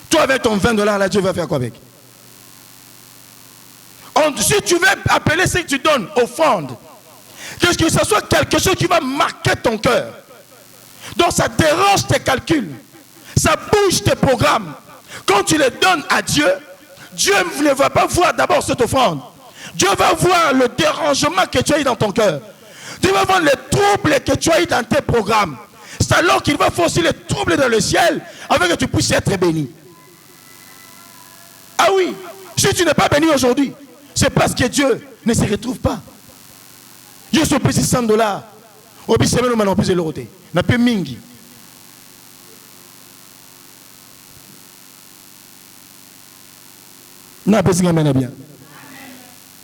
Toi avec ton $20 là, Dieu va faire quoi avec? Si tu veux appeler ce que tu donnes, offrande, que ce soit quelque chose qui va marquer ton cœur. Donc ça dérange tes calculs, ça bouge tes programmes. Quand tu les donnes à Dieu, Dieu ne va pas voir d'abord cette offrande. Dieu va voir le dérangement que tu as eu dans ton cœur. Dieu va voir les troubles que tu as eu dans tes programmes. C'est alors qu'il va forcer les troubles dans le ciel afin que tu puisses être béni. Ah oui, si tu n'es pas béni aujourd'hui, c'est parce que Dieu ne se retrouve pas. Dieu se paye $100. Au bout de semaine, on a plus de l'euro. On a plus mingi. On a plus de bien.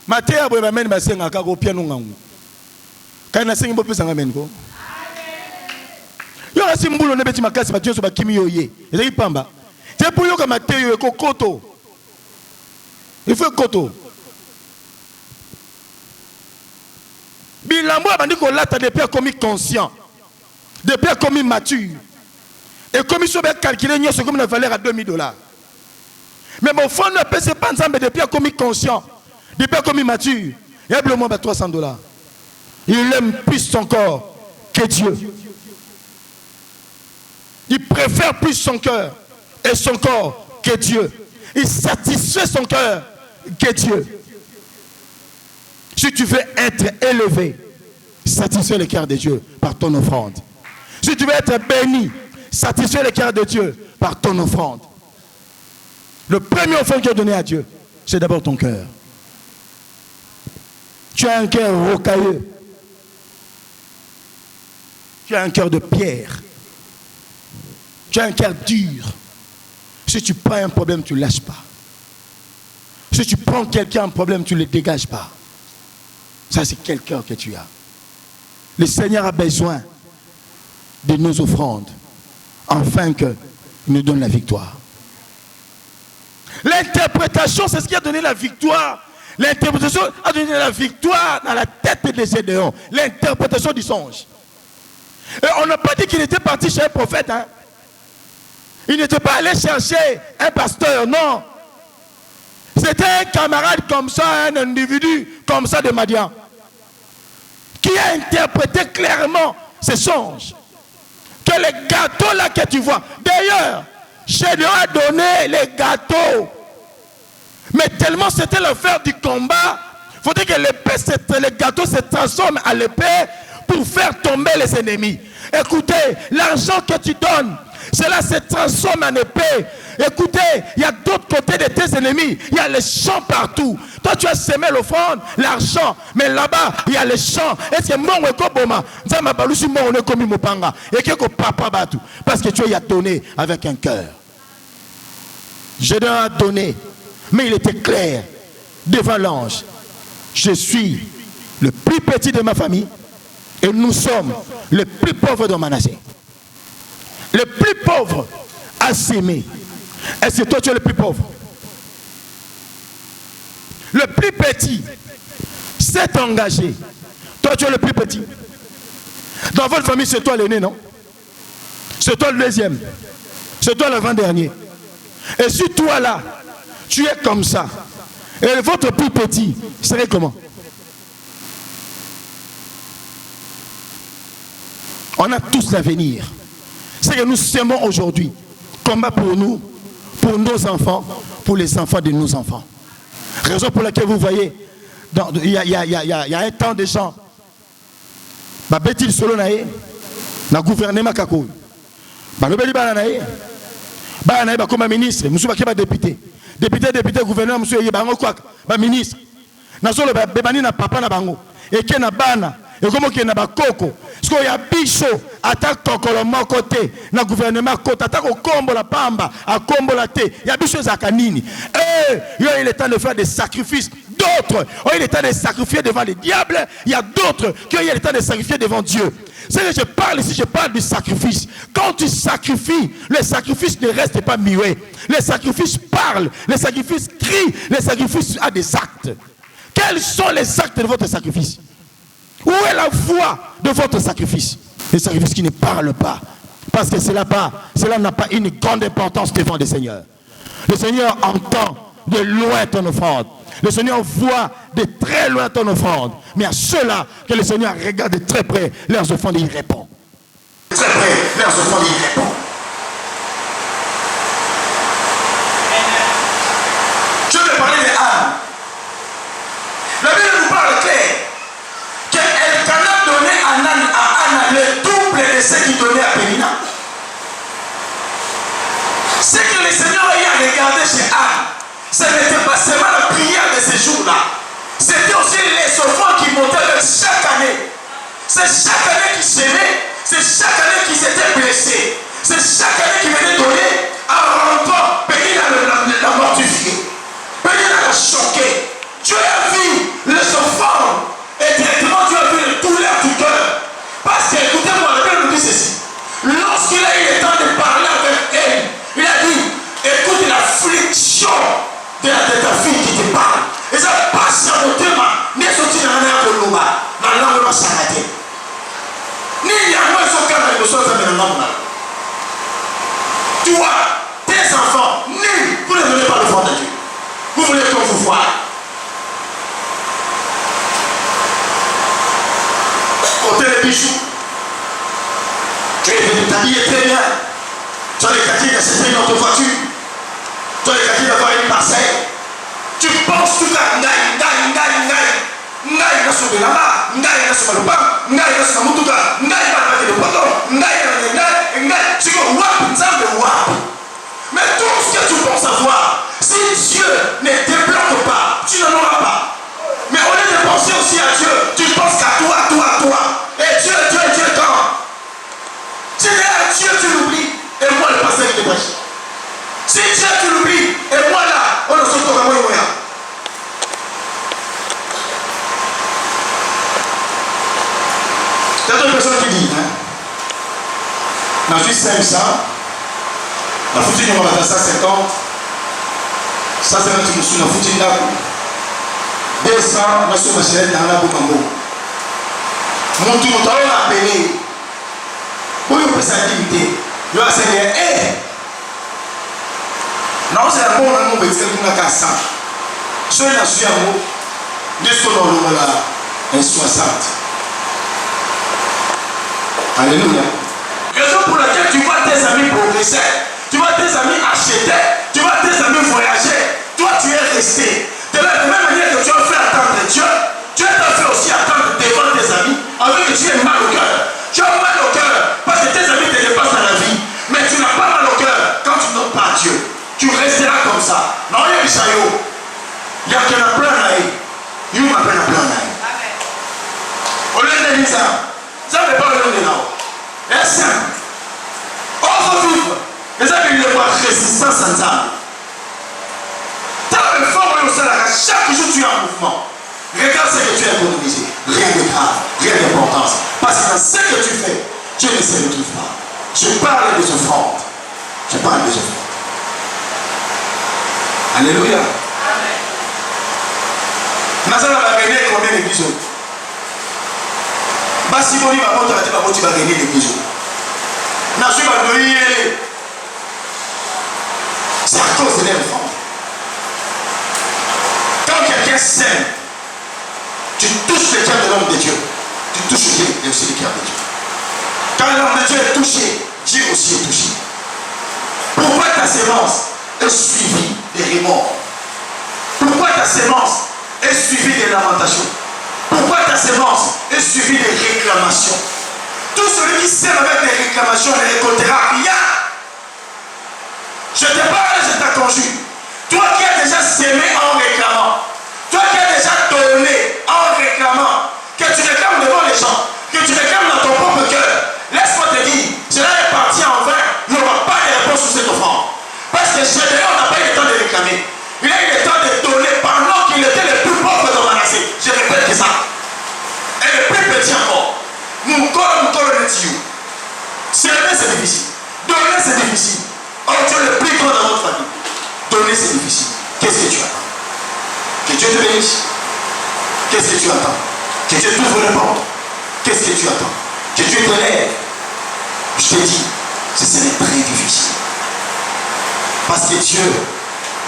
Maté a besoin de me faire un cadeau piano ngangou. Quand on a 5 minutes, on a besoin de ko. Yo asi mbulo ne beti makasi ba Dieu so ba kimi yo ye. Ezali pamba. C'est pour yo ka maté yo ko koto. Il faut koto. Bilambo a dit qu'on l'a depuis commis conscient, depuis commis mature, Et comme ils ont calculé, ils ont comme une valeur à $2000. Mais mon frère ne peut pas ensemble depuis qu'il est conscient, depuis qu'il est mature. Il y a le moins de $300. Il aime plus son corps que Dieu. Il préfère plus son cœur et son corps que Dieu. Il satisfait son cœur que Dieu. Si tu veux être élevé, satisfais le cœur de Dieu par ton offrande. Si tu veux être béni, satisfais le cœur de Dieu par ton offrande. Le premier offrande que tu as donné à Dieu, c'est d'abord ton cœur. Tu as un cœur rocailleux. Tu as un cœur de pierre. Tu as un cœur dur. Si tu prends un problème, tu ne lâches pas. Si tu prends quelqu'un un problème, tu ne le dégages pas. Ça, c'est quel cœur que tu as. Le Seigneur a besoin de nos offrandes afin qu'il nous donne la victoire. L'interprétation, c'est ce qui a donné la victoire. L'interprétation a donné la victoire dans la tête des Gédéons. L'interprétation du songe. Et on n'a pas dit qu'il était parti chez un prophète. Hein. Il n'était pas allé chercher un pasteur, non. C'était un camarade comme ça, un individu comme ça de Madian, qui a interprété clairement ces songes. Que les gâteaux là que tu vois, d'ailleurs, Gédéon a donné les gâteaux. Mais tellement c'était l'affaire du combat, il faudrait que les gâteaux se transforment à l'épée pour faire tomber les ennemis. Écoutez, l'argent que tu donnes, cela se transforme en épée. Écoutez, il y a d'autres côtés de tes ennemis. Il y a les champs partout. Toi, tu as semé l'offrande, l'argent. Mais là-bas, il y a les champs. Est-ce que mon ekoboma, nzamba balusi mon ekomi mopanga, et que papa batu, parce que tu as donné avec un cœur. Gédéon a donné, mais il était clair devant l'ange. Je suis le plus petit de ma famille et nous sommes les plus pauvres de Manassé. Le plus pauvre a s'aimé. Est-ce que toi tu es le plus pauvre? Le plus petit s'est engagé. Toi tu es le plus petit. Dans votre famille, c'est toi l'aîné, non? C'est toi le deuxième. C'est toi l'avant-dernier. Et si toi là, tu es comme ça, et votre plus petit serait comment? On a tous l'avenir. C'est que nous semons aujourd'hui. Combat pour nous, pour nos enfants, pour les enfants de nos enfants. Raison pour laquelle vous voyez, il y a un temps de gens, Betil Solo nae, na gouvernement Kakou, Balobeli Balanae, Balanae comme ministre, Moussou Bakeba député, député, gouverneur, Moussou Yebango Kwak, ministre, Nasolo Bebani na papa na bango, et qui na bana. Et comme il y a bakoko, parce qu'il y a bicho, attaque kokolo mon côté, na gouvernement côté, attaque au combo la pamba, à combo la thé, il y a bicho zakanini. Il est temps de faire des sacrifices. D'autres, il est temps de sacrifier devant les diables. Il y a d'autres qui ont le temps de sacrifier devant Dieu. C'est que je parle ici, je parle du sacrifice. Quand tu sacrifies, le sacrifice ne reste pas muet. Le sacrifice parle, le sacrifice crie, le sacrifice a des actes. Quels sont les actes de votre sacrifice? Où est la voix de votre sacrifice? Le sacrifice qui ne parle pas. Parce que cela n'a pas une grande importance devant le Seigneur. Le Seigneur entend de loin ton offrande. Le Seigneur voit de très loin ton offrande. Mais à ceux-là que le Seigneur regarde de très près, leurs offrandes, il répond. Très près, leurs offrandes, il répond. Je vais parler de Anne. La Bible nous parle clair. Elkana donnait à Anna le double de ce qu'il donnait à Pénina. Ce que le Seigneur a regardé chez Anne, ce n'était pas seulement la prière de ces jours-là. C'était aussi les offrandes qui montaient chaque année. C'est chaque année qui s'aimait, c'est chaque année qui s'était blessé. C'est chaque année qui venait donner en rentrant. Pénina l'a mortifié. Pénina l'a choqué. Dieu a vu les offrandes. Et directement Dieu a vu les douleurs du cœur. Parce que, écoutez-moi, la Bible nous dit ceci. Lorsqu'il a eu le temps de parler avec elle, il a dit, écoute l'affliction de ta fille qui te parle. Et ça passe à mon thème. N'est sorti dans la langue dans la langue s'arrêter. Ni il y a moins son cas dans les choses à la langue. toi, tes enfants, nul, vous ne donnez pas l'offrande à Dieu. Vous voulez qu'on vous voie. Portez les bijoux. Tu es venu t'habiller très bien. Tu as les quartiers d'acheter dans ta voiture. Tu as les quartiers d'avoir une parcelle. Tu penses tout à Ngai, Ngai, sur de là-bas, Ngai, sur le banc, Ngai, sur la moutouka, Ngai, sur le poteau, Ngai, c'est comme Wap, ça me Wap. Mais tout ce que tu penses avoir, si Dieu ne débloque pas, tu n'en auras pas. Mais au lieu de penser aussi à Dieu, tu penses qu'à toi. Et Dieu, quand si à Dieu tu l'oublies, et moi le pasteur qui te prêche. Si Dieu tu l'oublies, et moi là, on ne se trouve à moi. Il y a d'autres personnes qui disent, je suis 500, la foutu nous va à 150, ça c'est notre monsieur, la foutu d'abord. 200, nous sommes chez dans la Boukambo. Mon tour, on a appelé. Pour une activité, il va se dire, non, c'est un bon amour, mais c'est un 100. Je suis un mot, de ce qu'on a 60. Alléluia. Raison pour laquelle tu vois tes amis progresser, tu vois tes amis acheter, tu vois tes amis voyager, toi tu es resté. De la même manière que tu as fait attendre Dieu, Dieu t'a fait aussi attendre devant tes amis, avec que tu aies mal au cœur. Tu as mal au cœur parce que tes amis te dépassent dans la vie, mais tu n'as pas mal au cœur quand tu n'as pas Dieu. Tu resteras comme ça. Non, il y a des saillots. Il y a qu'un plan là. Il y a un plan là. Au lieu de dire ça n'est pas au lieu de là. C'est simple. On va vivre. Mais ça veut dire quoi? Résistance ensemble. Tant le fort au salaire, chaque jour tu es en mouvement. Regarde ce que tu as économisé. Rien de grave, rien d'importance. Parce que dans ce que tu fais, Dieu ne se retrouve pas. Je parle des offrandes. Alléluia. Amen. Nazala va gagner combien d'églises? Basi boni va monter tu vas gagner l'église. Nasu va donner. C'est à cause de l'enfant. Quand quelqu'un s'aime, tu touches le cœur de l'homme de Dieu. Tu touches Dieu et aussi le cœur de Dieu. Quand l'homme de Dieu est touché, Dieu aussi est touché. Pourquoi ta sémence est suivie des remords? Pourquoi ta sémence est suivie des lamentations? Pourquoi ta sémence est suivie des réclamations? Tout celui qui sème avec des réclamations ne récoltera rien. Je te parle, je t'inconjure. Toi qui as déjà sémé en réclamant, toi qui as déjà donné en réclamant, que tu réclames devant les gens, que tu réclames dans ton propre cœur, laisse-moi te dire, cela est parti en vain, il n'y aura pas de réponse sur cette offrande. Parce que Gédéon n'a pas eu le temps de réclamer. Il a eu le temps de donner pendant qu'il était le plus pauvre de Manassé. Je répète que ça. Et le plus petit encore. Mon corps est Dieu. S'aimer c'est difficile. Donner c'est difficile. Or tu es le plus grand dans notre famille. Donner c'est difficile. Qu'est-ce que tu attends? Que Dieu te bénisse. Qu'est-ce que tu attends? Que Dieu t'ouvre les portes. Qu'est-ce que tu attends? Que Dieu te lève. Je te dis, ce serait très difficile. Parce que Dieu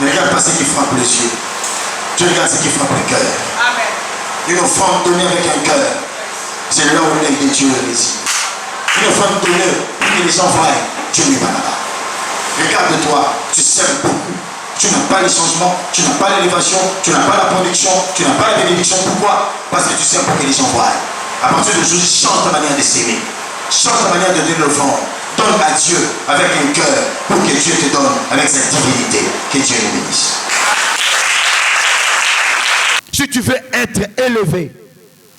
ne regarde pas ce qui frappe les yeux. Dieu regarde ce qui frappe le cœur. Amen. Une offrande donnée avec un cœur, c'est là où l'œil de Dieu réside. Une offrande donnée pour que les gens voient, Dieu n'est pas là-bas. Regarde-toi, tu sèmes beaucoup. Tu n'as pas les changements, tu n'as pas l'élévation, tu n'as pas la production, tu n'as pas la bénédiction. Pourquoi? Parce que tu sèmes pour que les gens voient. À partir d'aujourd'hui, change ta manière de s'aimer. Change ta manière de donner l'offrande. Donne à Dieu avec un cœur pour que Dieu te donne avec sa divinité. Que Dieu le bénisse. Si tu veux être élevé,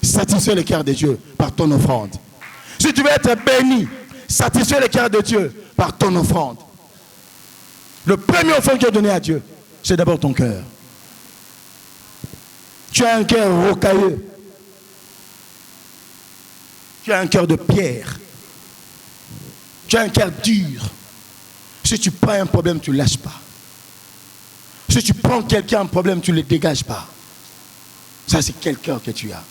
satisfais le cœur de Dieu par ton offrande. Si tu veux être béni, satisfais le cœur de Dieu par ton offrande. Le premier offrande que tu as donné à Dieu, c'est d'abord ton cœur. Tu as un cœur rocailleux. Tu as un cœur de pierre. Tu as un cœur dur. Si tu prends un problème, tu ne lâches pas. Si tu prends quelqu'un un problème, tu ne le dégages pas. Ça, c'est quel cœur que tu as.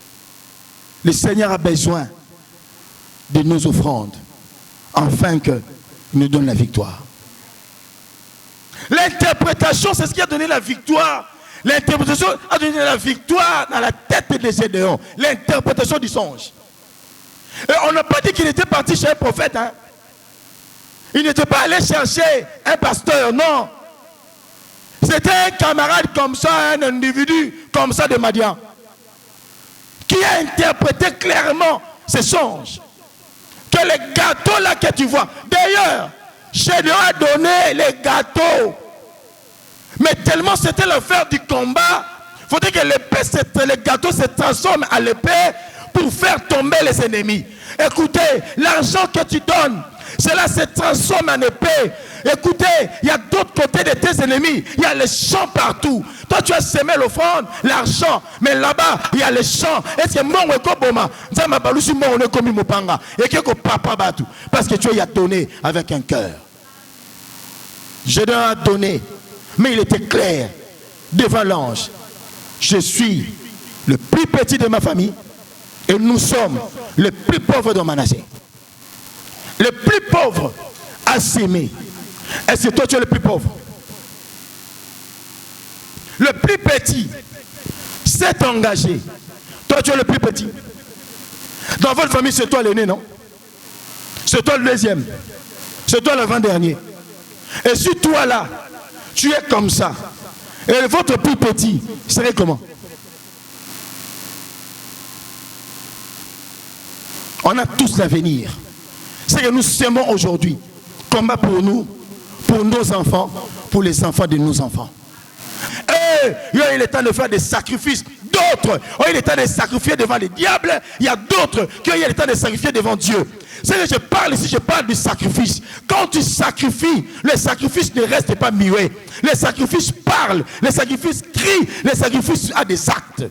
Le Seigneur a besoin de nos offrandes afin qu'il nous donne la victoire. L'interprétation, c'est ce qui a donné la victoire. L'interprétation a donné la victoire dans la tête des Gédéons. L'interprétation du songe. Et on n'a pas dit qu'il était parti chez un prophète. Hein. Il n'était pas allé chercher un pasteur, non. C'était un camarade comme ça, un individu comme ça de Madian, qui a interprété clairement ces songes. Que les gâteaux là que tu vois. D'ailleurs, Gédéon a donné les gâteaux. Mais tellement c'était l'affaire du combat, il faudrait que les gâteaux se transforment à l'épée pour faire tomber les ennemis. Écoutez, l'argent que tu donnes, cela se transforme en épée. Écoutez, il y a d'autres côtés de tes ennemis. Il y a les champs partout. Toi, tu as semé l'offrande, l'argent. Mais là-bas, il y a les champs. Est-ce que mon ekoboma, nzamba balusi mon ekomi mopanga, et que papa batu, parce que tu as donné avec un cœur. Gédéon a donné, mais il était clair devant l'ange. Je suis le plus petit de ma famille et nous sommes les plus pauvres de Manassé. Le plus pauvre a s'aimé. Est-ce que toi tu es le plus pauvre? Le plus petit s'est engagé. Toi tu es le plus petit. Dans votre famille, c'est toi l'aîné, non? C'est toi le deuxième. C'est toi l'avant-dernier. Et si toi là, tu es comme ça, et votre plus petit serait comment? On a tous l'avenir. C'est que nous semons aujourd'hui. Combat pour nous, pour nos enfants, pour les enfants de nos enfants. Et il est le temps de faire des sacrifices. D'autres, il est le temps de sacrifier devant les diables. Il y a d'autres qui ont le temps de sacrifier devant Dieu. C'est que je parle ici, je parle du sacrifice. Quand tu sacrifies, le sacrifice ne reste pas muet. Le sacrifice parle, le sacrifice crie, le sacrifice a des actes.